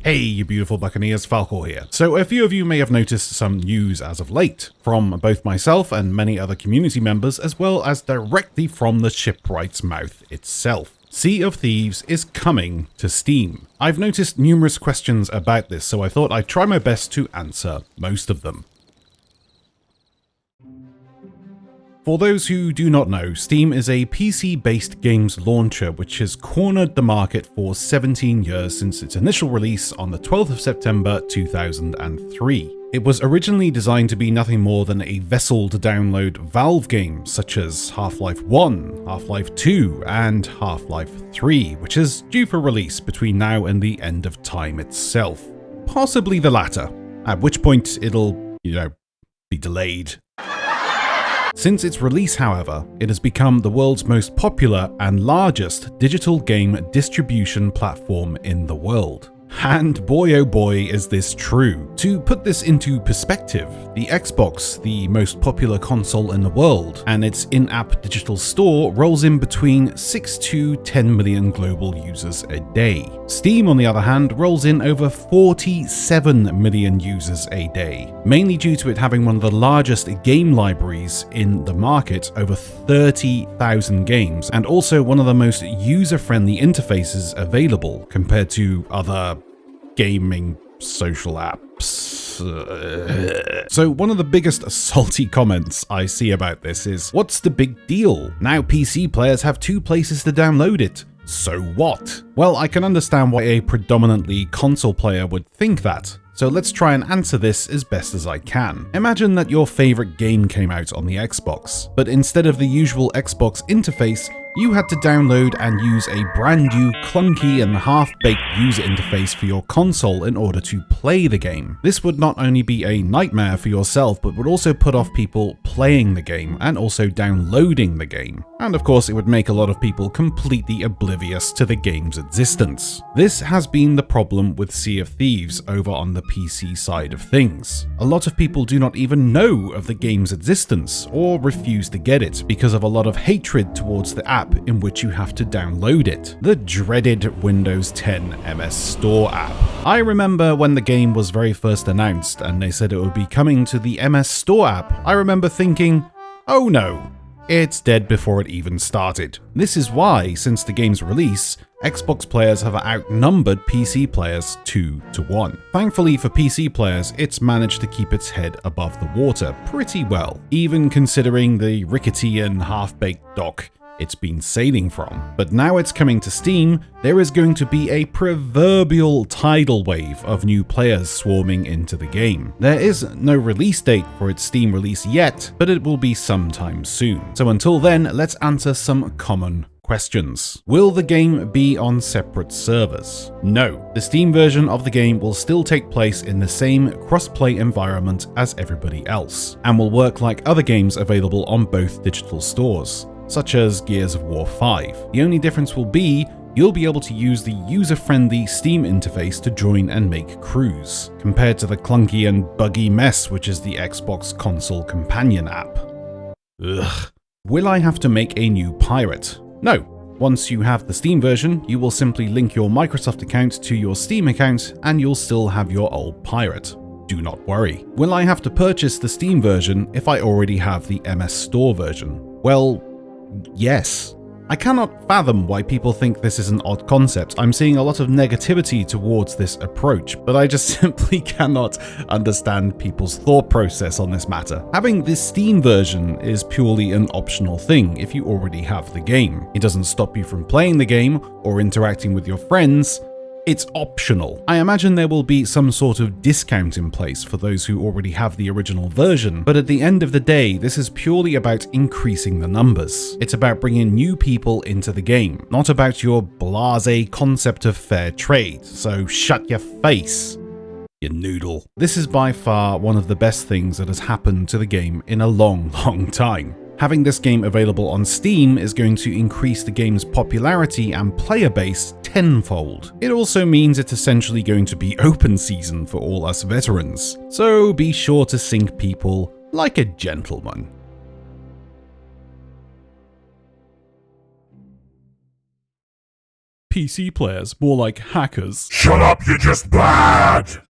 Hey, you beautiful buccaneers, Falcore here. So a few of you may have noticed some news as of late, from both myself and many other community members, as well as directly from the shipwright's mouth itself. Sea of Thieves is coming to Steam. I've noticed numerous questions about this, so I thought I'd try my best to answer most of them. For those who do not know, Steam is a PC-based games launcher which has cornered the market for 17 years since its initial release on the 12th of September 2003. It was originally designed to be nothing more than a vessel to download Valve games such as Half-Life 1, Half-Life 2, and Half-Life 3, which is due for release between now and the end of time itself. Possibly the latter, at which point it'll, be delayed. Since its release, however, it has become the world's most popular and largest digital game distribution platform in the world. And boy oh boy is this true. To put this into perspective, the Xbox, the most popular console in the world, and its in-app digital store rolls in between 6 to 10 million global users a day. Steam, on the other hand, rolls in over 47 million users a day, mainly due to it having one of the largest game libraries in the market, over 30,000 games, and also one of the most user-friendly interfaces available compared to other gaming social apps. So one of the biggest salty comments I see about this is, what's the big deal? Now PC players have 2 places to download it. So what? Well, I can understand why a predominantly console player would think that. So let's try and answer this as best as I can. Imagine that your favorite game came out on the Xbox, but instead of the usual Xbox interface, you had to download and use a brand new, clunky and half-baked user interface for your console in order to play the game. This would not only be a nightmare for yourself, but would also put off people playing the game and also downloading the game. And of course, it would make a lot of people completely oblivious to the game's existence. This has been the problem with Sea of Thieves over on the PC side of things. A lot of people do not even know of the game's existence or refuse to get it because of a lot of hatred towards the app in which you have to download it. The dreaded Windows 10 MS Store app. I remember when the game was very first announced and they said it would be coming to the MS Store app, I remember thinking, oh no, it's dead before it even started. This is why, since the game's release, Xbox players have outnumbered PC players 2 to 1. Thankfully for PC players, it's managed to keep its head above the water pretty well, even considering the rickety and half-baked dock it's been sailing from. But now it's coming to Steam, there is going to be a proverbial tidal wave of new players swarming into the game. There is no release date for its Steam release yet, but it will be sometime soon. So until then, let's answer some common questions. Will the game be on separate servers? No. The Steam version of the game will still take place in the same cross-play environment as everybody else, and will work like other games available on both digital stores, such as Gears of War 5. The only difference will be you'll be able to use the user-friendly Steam interface to join and make crews, compared to the clunky and buggy mess which is the Xbox console companion app. Ugh. Will I have to make a new pirate? No. Once you have the Steam version, you will simply link your Microsoft account to your Steam account and you'll still have your old pirate. Do not worry. Will I have to purchase the Steam version if I already have the MS Store version? Well, yes. I cannot fathom why people think this is an odd concept. I'm seeing a lot of negativity towards this approach, but I just simply cannot understand people's thought process on this matter. Having this Steam version is purely an optional thing if you already have the game. It doesn't stop you from playing the game or interacting with your friends. It's optional. I imagine there will be some sort of discount in place for those who already have the original version, but at the end of the day, this is purely about increasing the numbers. It's about bringing new people into the game, not about your blasé concept of fair trade, so shut your face, you noodle. This is by far one of the best things that has happened to the game in a long time. Having this game available on Steam is going to increase the game's popularity and player base tenfold. It also means it's essentially going to be open season for all us veterans, so be sure to sink people like a gentleman. PC players, more like hackers. Shut up, you're just bad!